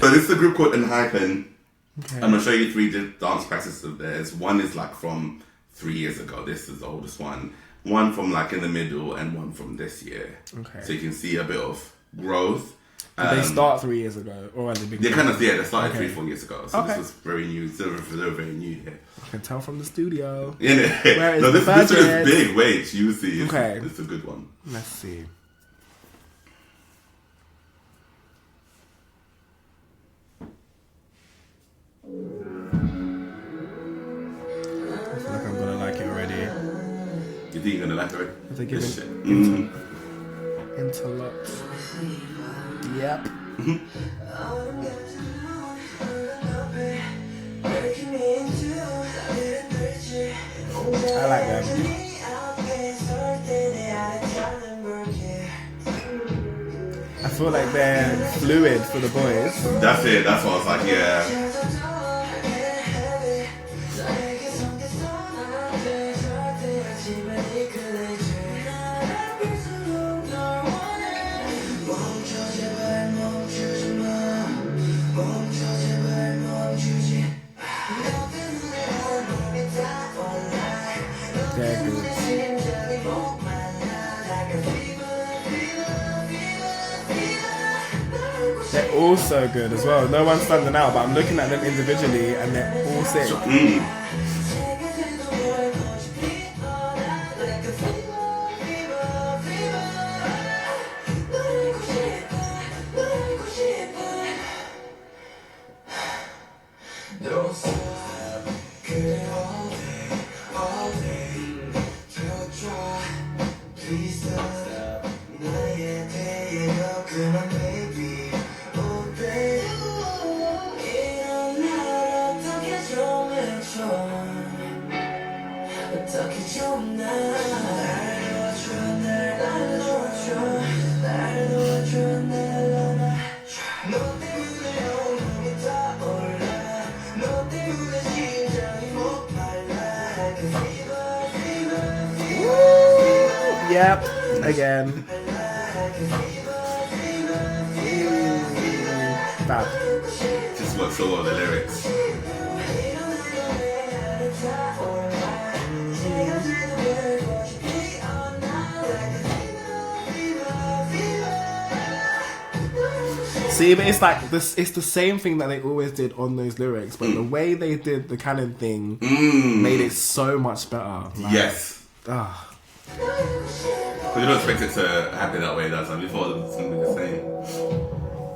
So this is a group called ENHYPEN. Okay. I'm gonna show you 3 dance practices of theirs. One is like from 3 years ago. This is the oldest one. One from like in the middle, and one from this year. Okay. So you can see a bit of growth. Did they start 3 years ago, or are they big? They kind of they started 3-4 years ago. So Okay. this was very new. They're very new here. I can tell from the studio. Where is no, this the one is budget? big. Wait, you see. Okay. It's a good one. Let's see. I feel like I'm gonna like it already. You think you're gonna like it? If they give This it shit. interlocks. Yep. I like them. I feel like they're fluid for the boys. That's it. That's what I was like. Yeah. They're good. They're all so good as well. No one's standing out, but I'm looking at them individually and they're all sick. Yep, again. Bad. Just works so well, the lyrics. See, but it's like this. It's the same thing that they always did on those lyrics, but the way they did the canon thing made it so much better. Like, Yes. ah. Because you don't expect it to happen that way that time. You thought it was going to be the same.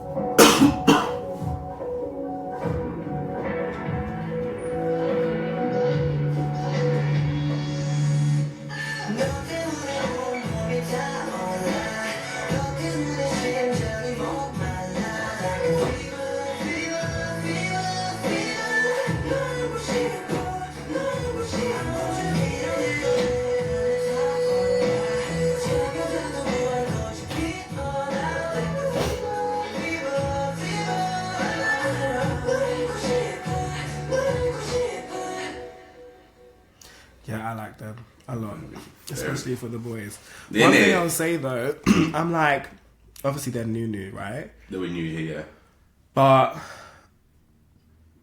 Yeah, I like them a lot, especially for the boys. Yeah, One thing I'll say though, I'm like, obviously they're new, right? They were new here, yeah. But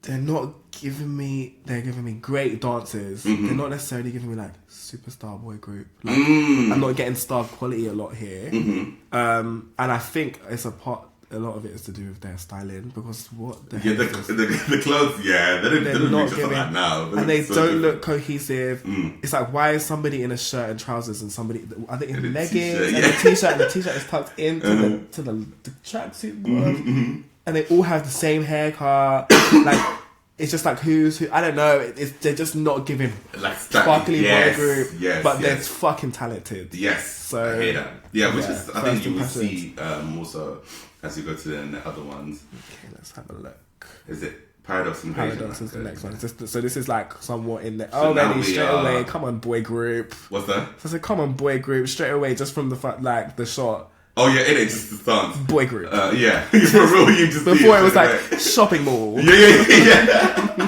they're not giving me. They're giving me great dances. They're not necessarily giving me like superstar boy group. Like, I'm not getting star quality a lot here. And I think it's a lot of it is to do with their styling, because what the Yeah, heck is- the clothes, yeah, they don't not reach for that now. and they So don't good. look cohesive. It's like, why is somebody in a shirt and trousers and somebody are they in And a leggings t-shirt, and yeah. a t-shirt, and the t-shirt is tucked into the tracksuit bottom, and they all have the same haircut. Like, it's just like who's who. I don't know. They're just not giving like sparkly yes, boy group, yes, but yes. they're fucking talented. Yes, So, I hear that. Yeah, which yeah, is I think first you will impressions. see also as you go to the other ones. Okay, let's have a look. Is it Paradox and Paradox is the next one. So this is like somewhat in there. So now Already we straight are- away. Come on, boy group. What's that? So it's a common boy group straight away, just from the like the shot. Oh yeah, it is just the stance. Boy group. Yeah, for real, you just Before it was right. like shopping mall. Yeah.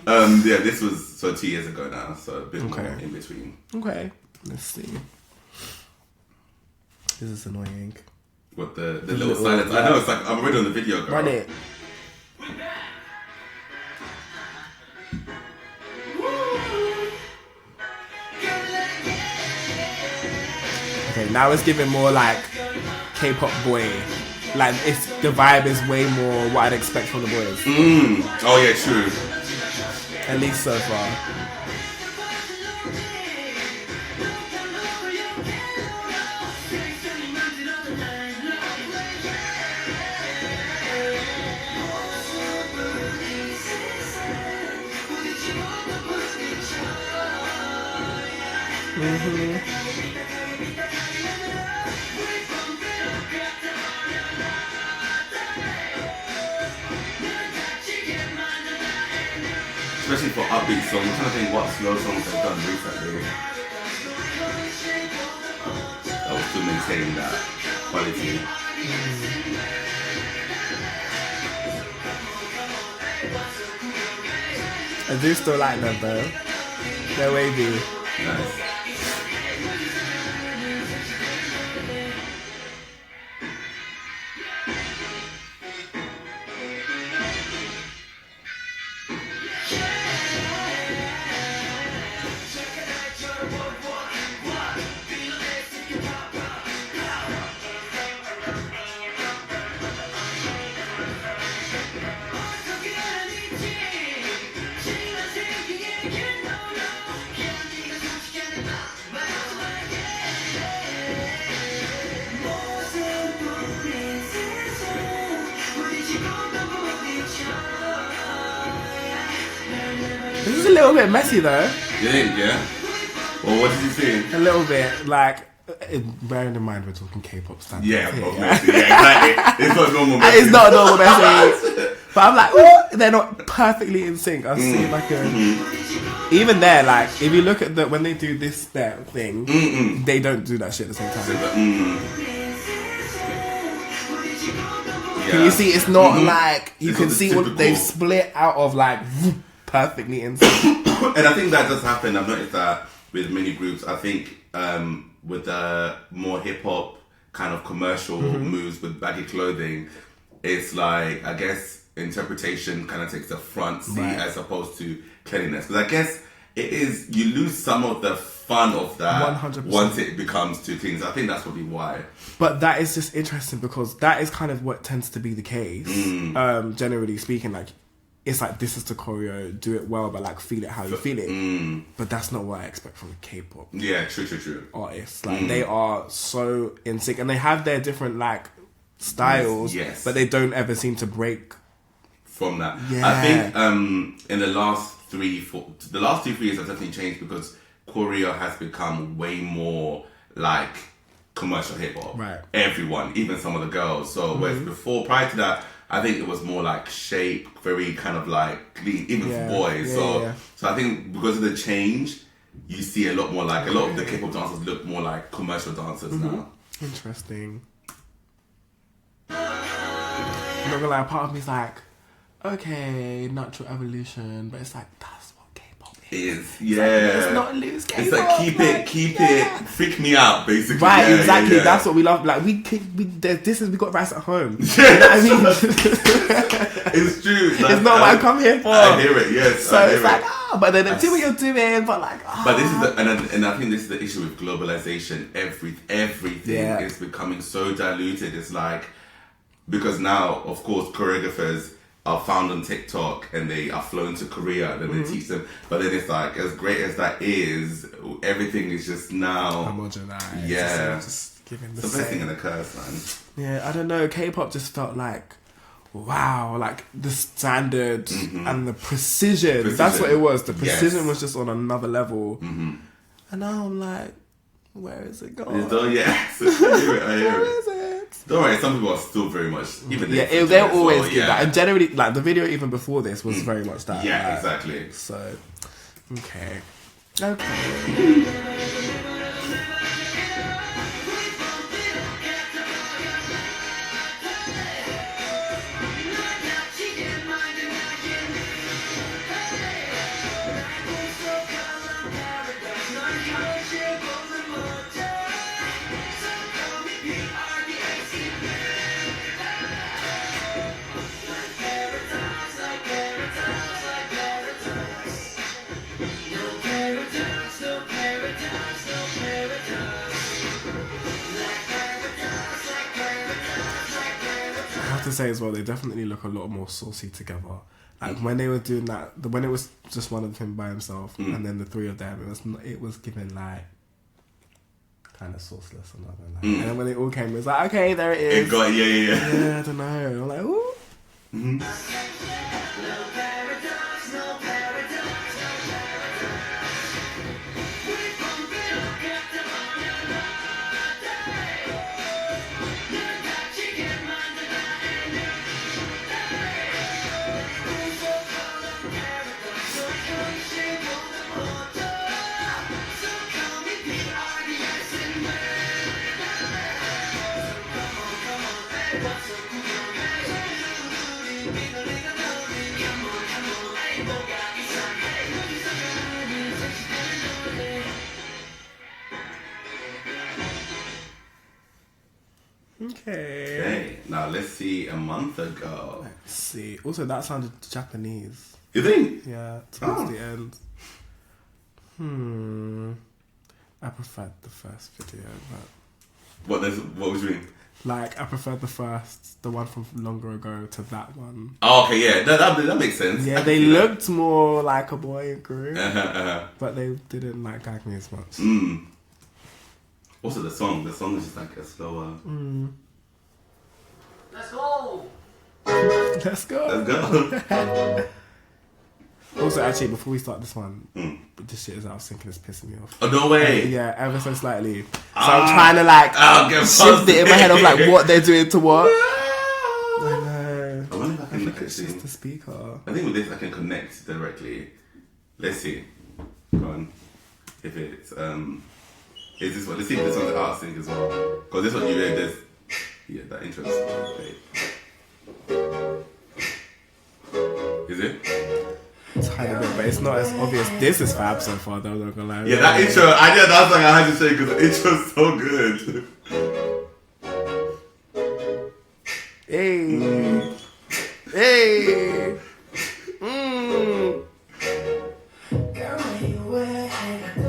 Yeah, this was 2 years ago now, so a bit more Okay. in between. Okay, let's see. This is annoying. What the little silence? I know it's like I'm already on the video, girl. Run it. Now it's giving more like K-pop boy. Like the vibe is way more what I'd expect from the boys. Oh yeah, true. At least so far. Especially for upbeat songs. I'm trying to think what slow songs they've done recently that will still maintain that quality. I do still like them though. They're wavy. Nice. This is a little bit messy though. You think, yeah? Well, what did you think? A little bit, like, bearing in mind we're talking K-pop standards. Yeah, here, but messy. Yeah, exactly. It's not normal messy. It's not normal messy. But I'm like, ooh, they're not perfectly in sync. I've seen like a... Even there, like, if you look at when they do this thing, they don't do that shit at the same time. Can you see? It's not like you It's can not the see what typical- they've split out of like perfectly in sync. And I think that does happen. I've noticed that with many groups. I think with the more hip hop kind of commercial moves with baggy clothing, it's like, I guess interpretation kind of takes the front seat as opposed to cleanliness. Because I guess it is, you lose some of the fun of that 100%. once it becomes too clean. So I think that's probably why. But that is just interesting because that is kind of what tends to be the case. Generally speaking, like, it's like, this is the choreo, do it well, but like feel it how you feel it. But that's not what I expect from a K-pop Yeah, true. artist. Like, they are so in sync and they have their different like styles, Yes. but they don't ever seem to break. From that. Yeah. I think in the last 3 years have definitely changed because Korea has become way more like commercial hip hop. Right. Everyone, even some of the girls. So whereas before, prior to that, I think it was more like shape, very kind of like clean, even for boys. So I think because of the change, you see a lot more like a lot of the K-pop dancers look more like commercial dancers now. Interesting. I'm not gonna lie, part of me's like, okay, natural evolution, but it's like, that's what K-pop is. It's It's not loose K-pop. It's like keep it, freak me out, basically. Right, Yeah, exactly. yeah. That's what we love. Like we got rice at home. You know what I mean? It's true. Like, It's not what I come here for. I hear it. Yes. So I hear it's like, it. but then do what you're doing, but like, But this is and I think this is the issue with globalization. Everything is becoming so diluted. It's like, because now, of course, choreographers are found on TikTok and they are flown to Korea and then they teach them. But then it's like, as great as that is, everything is just now homogenized. Yeah. Just giving the the best thing same. in the curse, man. Yeah, I don't know. K-pop just felt like, wow, like the standard and the precision. That's what it was. The precision was just on another level. And now I'm like, where is it going? Yes, I hear it. Where is it? Don't worry, some people are still very much even They'll always give that. And generally, like the video even before this was very much that. Yeah, like, exactly. So, okay. to say as well, they definitely look a lot more saucy together. Like when they were doing that, when it was just one of him by himself, and then the three of them, it was given like kind of sauceless or nothing. Like. And then when they all came, it was like, okay, there it is. It got, Yeah, I don't know. I'm like, ooh. Okay, now let's see a month ago. Let's see. Also, that sounded Japanese. You think? Yeah, towards the end. I preferred the first video, but... What was you mean? Like, I preferred the one from longer ago to that one. Oh, okay, yeah, that makes sense. Yeah, they looked more like a boy group, but they didn't like gag me as much. Also, the song is just like a slower. Let's go! Let's go. Let's go. Also, actually, before we start this one, this shit is I was thinking it's pissing me off. Oh, no way. Yeah, ever so slightly. So I'm trying to like get shift it in my head of like what they're doing to what. I know. I wonder if I can It's just the speaker. I think with this I can connect directly. Let's see. Go on. If it's is this one? Let's see if this one's an art sync as well. Because this one you read this. Yeah, that intro is great. Is it? Tiny bit, but it's not as obvious. This is fab so far, though. I'm not gonna lie. Yeah, that intro. That's like I had to say because the intro's so good. Hey, hey.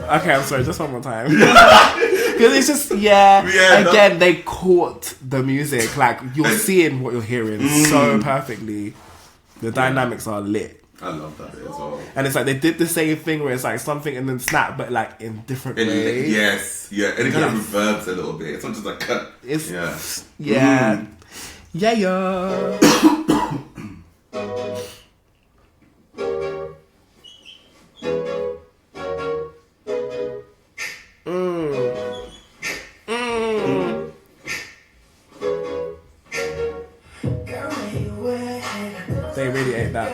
Okay, I'm sorry. Just one more time. Because it's just again, they caught the music. Like you're seeing what you're hearing so perfectly. The dynamics are lit. I love that bit as well. And it's like they did the same thing where it's like something and then snap, but like in different ways. Yes, yeah, and it kind of reverbs a little bit. It's not just like cut. It's Yeah. They really ate that.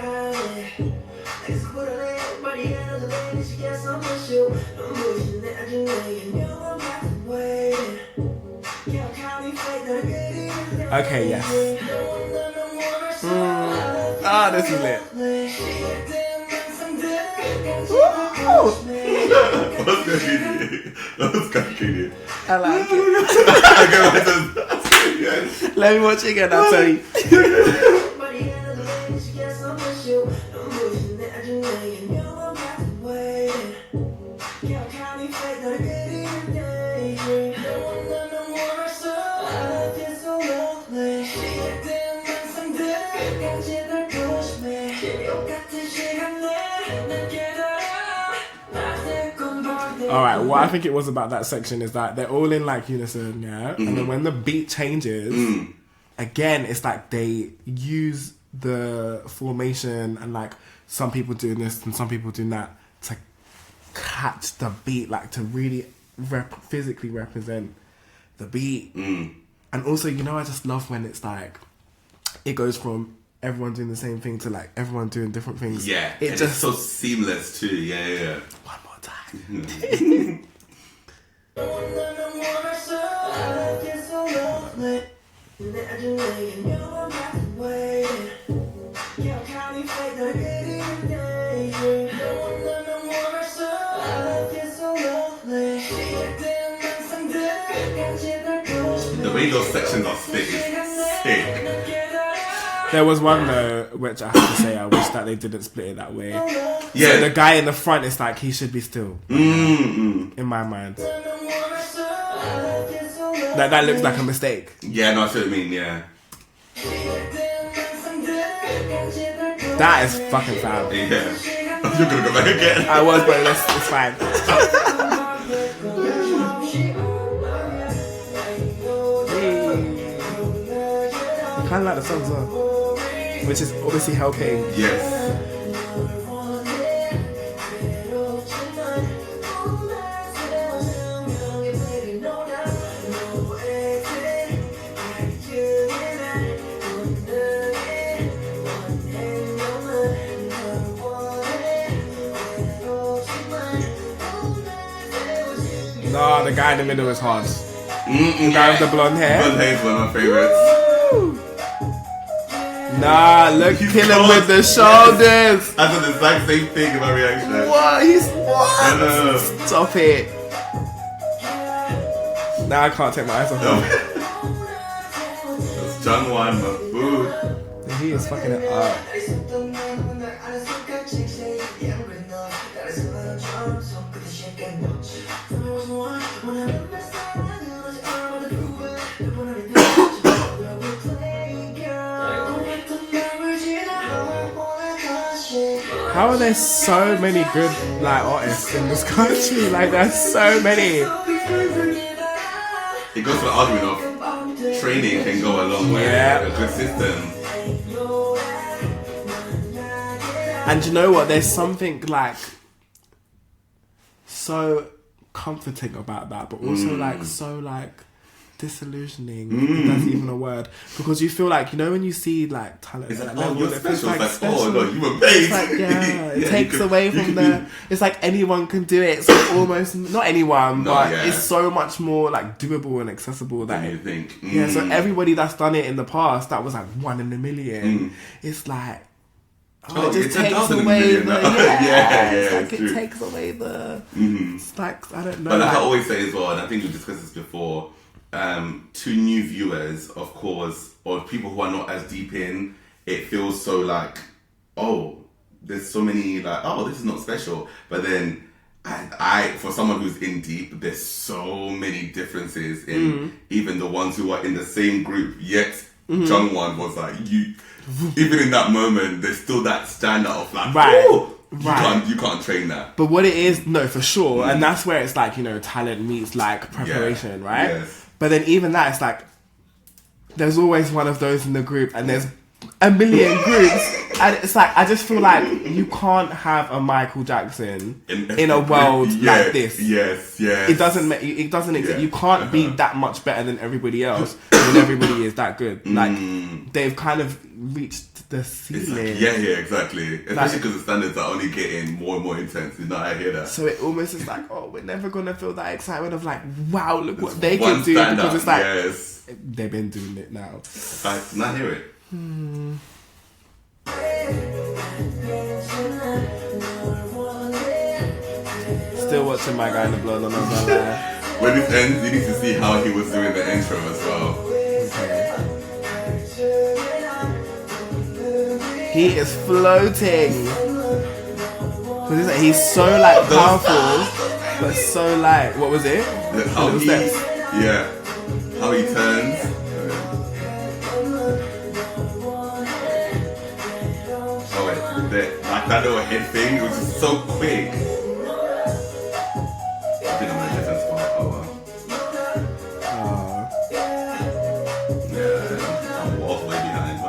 Okay, yes. This is lit. What's cracking? I like it. Let me watch it again, I'll tell you. Alright, what I think it was about that section is that they're all in like unison, yeah? And then when the beat changes, again, it's like they use the formation and like some people doing this and some people doing that to catch the beat, like to really physically represent the beat. And also, I just love when it's like, it goes from everyone doing the same thing to like everyone doing different things. Yeah, it's so seamless too. Yeah. One more time. The way those sections are split is sick. There was one though, which I have to say, I wish that they didn't split it that way. Yeah, so the guy in the front is like he should be still. In my mind, that looks like a mistake. Yeah, no, I see what you mean. Yeah. That is fucking fab. Yeah. You're gonna go back again. I was, but it's fine. I kind of like the song as well, which is obviously helping. Yes. No, the guy in the middle is hard. The guy with the blonde hair. Blonde hair is one of my favorites. Nah, look, kill him with the shoulders. I did the exact same thing in my reaction. What? He's what? I know. Stop it. Now I can't take my eyes off him. That's Jungwon, my food. He is fucking it up. How are there so many good like artists in this country? Like there's so many. It goes to the argument of training can go a long way. Yeah. A good system. And you know what? There's something like so comforting about that, but also like so like disillusioning. If that's even a word, because you feel like, you know, when you see like talent, It's like, that oh, level, you're it feels special. like It's like, special. oh no, you were paid. It's like, yeah, it Yeah, takes away from the. It's like anyone can do it. So almost not anyone, No, but yeah. it's so much more like doable and accessible Than that you think. yeah. So everybody that's done it in the past, that was like 1 in a million. It's like. Oh, it just it's takes 1,000 away million the now. Yeah, it's like it's it true. takes away the it's like I don't know. But like like, I always say as well, and I think we've discussed this before, to new viewers, of course, or people who are not as deep in, it feels so like, oh, there's so many like, oh, this is not special. But then I for someone who's in deep, there's so many differences in even the ones who are in the same group, yet Jungwon was like, you even in that moment, there's still that standout of like, Right. "Ooh, Right. you can't train that. But what it is, no, for sure, and that's where it's like, you know, talent meets like preparation, Yeah. right? Yes. But then even that, it's like there's always one of those in the group, and there's a million groups, and it's like I just feel like you can't have a Michael Jackson in a world like this. Yes. It doesn't exist. Yeah. You can't be that much better than everybody else when everybody is that good. Like they've kind of reached the It's ceiling. like, yeah, exactly. Especially because the standards are only getting more and more intense. You know, I hear that. So it almost is like, oh, we're never gonna feel that excitement of like, wow, look what It's they one can do, stand because up, it's like yes. they've been doing it now. Not hear it. Still watching My Guy in the Blood on my When this ends, you need to see how he was doing the intro as well. He is floating. 'Cause it's like, he's so like powerful, but so like, what was it? How Little he, steps. yeah, how he turns. Oh wait, like that little head thing, it was just so quick. I think I'm in a different spot. Oh wow. Yeah, I'm all the way behind.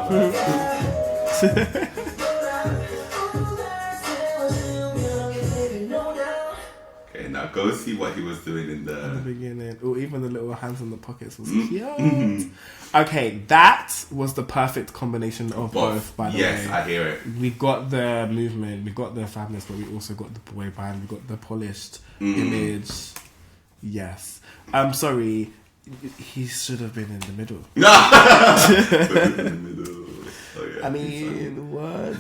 Okay, now go see what he was doing in the the. beginning, or even the little hands in the pockets was cute. Okay, that was the perfect combination of both. By the way, Yes, I hear it. we got the movement, we got the fabness, but we also got the boy band, we got the polished image. Yes. I'm sorry, he should have been in the middle. In the middle. Oh, yeah, I mean, what?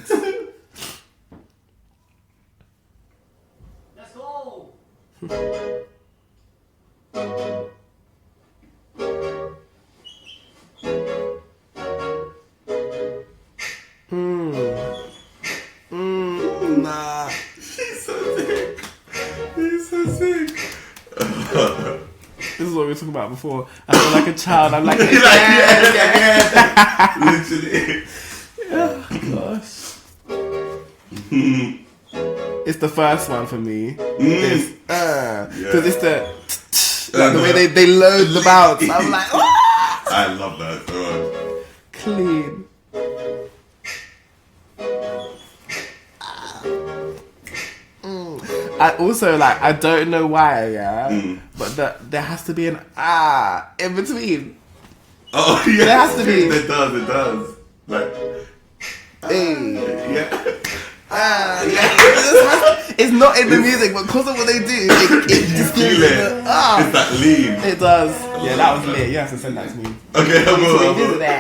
Let's go! Nah. He's so sick. He's so sick. This is what we were talking about before. I feel like a child. I'm like, You're like, yeah. Literally. Oh, gosh. It's the first one for me. Because it's the way they load the bounce. I'm like, oh! I love that so much. Clean. I also like, I don't know why, but there has to be an in between. Oh yeah, there has to be. It does. Like, yeah. It's not in the music, but because of what they do, it just gives it. It's that lean. It does. Yeah, that was lit. You have to send that to me. Okay, I will. Revisit that.